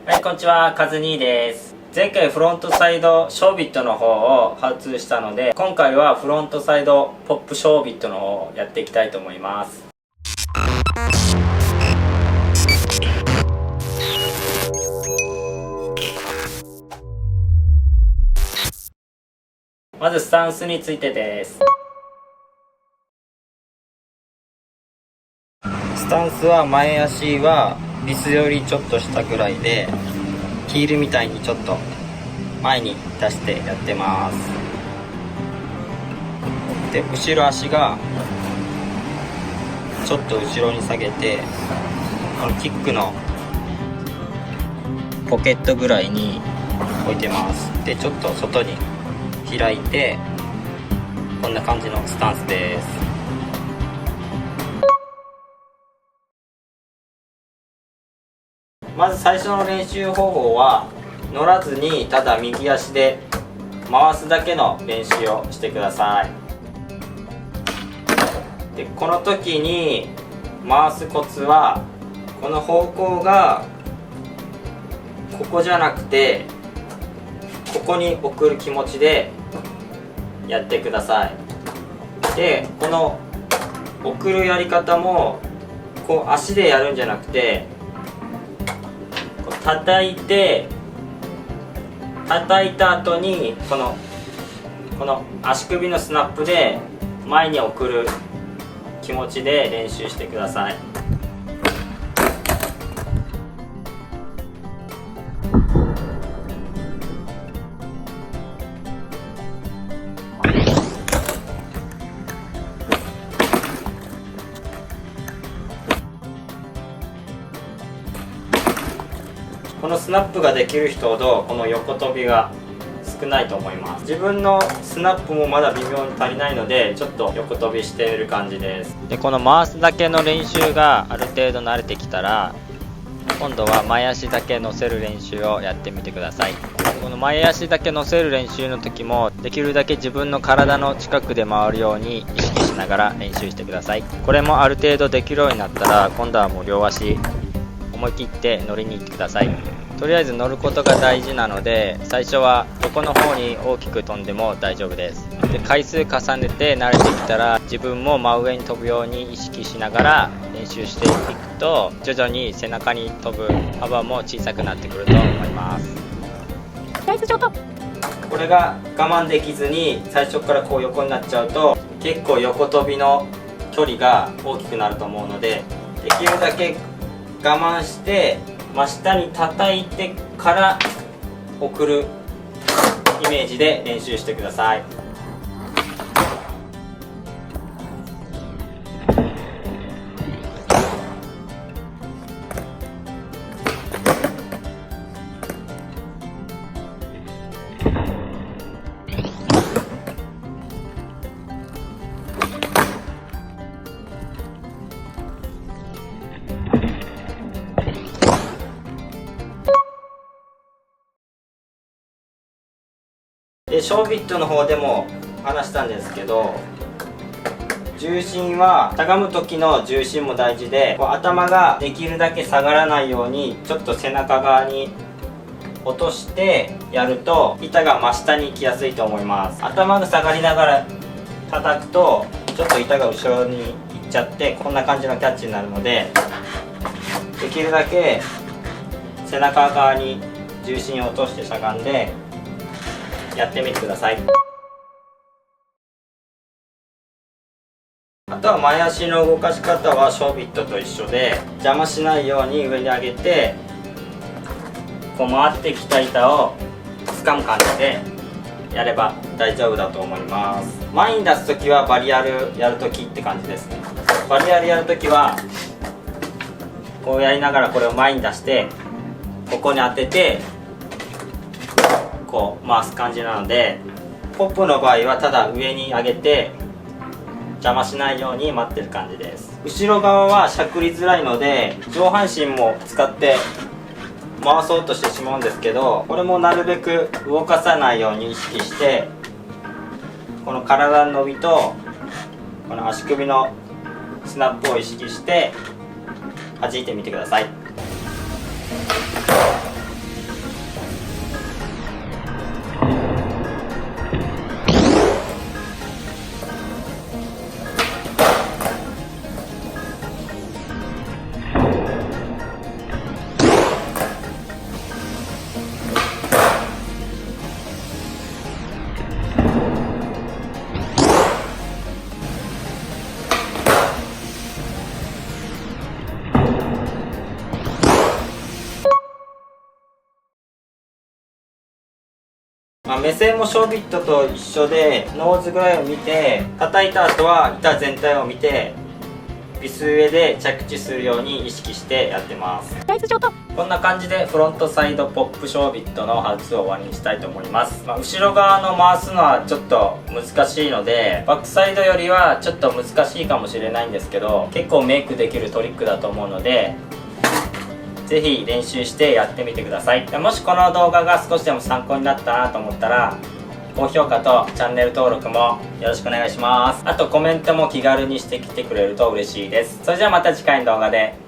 はい、こんにちは、カズニーです。前回フロントサイドショービットの方をハウツーしたので、今回はフロントサイドポップショービットの方をやっていきたいと思います。まずスタンスについてです。スタンスは前足はビスよりちょっと下ぐらいで、ヒールみたいにちょっと前に出してやってます。で、後ろ足がちょっと後ろに下げて、このキックのポケットぐらいに置いてます。で、ちょっと外に開いて、こんな感じのスタンスです。まず最初の練習方法は、乗らずにただ右足で回すだけの練習をしてください。で、この時に回すコツは、この方向がここじゃなくてここに送る気持ちでやってください。で、この送るやり方もこう足でやるんじゃなくて、こう叩いた後にこの足首のスナップで前に送る気持ちで練習してください。このスナップができる人ほどこの横跳びが少ないと思います。自分のスナップもまだ微妙に足りないので、ちょっと横跳びしている感じです。で、この回すだけの練習がある程度慣れてきたら、今度は前足だけ乗せる練習をやってみてください。この前足だけ乗せる練習の時も、できるだけ自分の体の近くで回るように意識しながら練習してください。これもある程度できるようになったら、今度はもう両足思い切って乗りに行ってください。とりあえず乗ることが大事なので、最初は横の方に大きく飛んでも大丈夫です。で、回数重ねて慣れてきたら、自分も真上に飛ぶように意識しながら練習していくと、徐々に背中に飛ぶ幅も小さくなってくると思います。これが我慢できずに最初からこう横になっちゃうと、結構横跳びの距離が大きくなると思うので、できるだけ我慢して真下に叩いてから送るイメージで練習してください。で、ショービットの方でも話したんですけど、重心はしゃがむ時の重心も大事で、こう頭ができるだけ下がらないようにちょっと背中側に落としてやると板が真下に行きやすいと思います。頭が下がりながら叩くとちょっと板が後ろに行っちゃって、こんな感じのキャッチになるので、できるだけ背中側に重心を落としてしゃがんでやってみてください。あとは前足の動かし方はショービットと一緒で、邪魔しないように上に上げて、こう回ってきた板を掴む感じでやれば大丈夫だと思います。前に出す時はバリアルやる時って感じですね。バリアルやる時はこうやりながらこれを前に出して、ここに当ててこう回す感じなので、ポップの場合はただ上に上げて邪魔しないように待ってる感じです。後ろ側はしゃくりづらいので、上半身も使って回そうとしてしまうんですけど、これもなるべく動かさないように意識して、この体の伸びとこの足首のスナップを意識して弾いてみてください。目線もショービットと一緒で、ノーズぐらいを見て、叩いた後は板全体を見て、ビス上で着地するように意識してやってます。こんな感じでフロントサイドポップショービットのハウツーを終わりにしたいと思います。後ろ側の回すのはちょっと難しいので、バックサイドよりはちょっと難しいかもしれないんですけど、結構メイクできるトリックだと思うので、ぜひ練習してやってみてください。もしこの動画が少しでも参考になったなと思ったら、高評価とチャンネル登録もよろしくお願いします。あとコメントも気軽にしてきてくれると嬉しいです。それじゃあまた次回の動画で。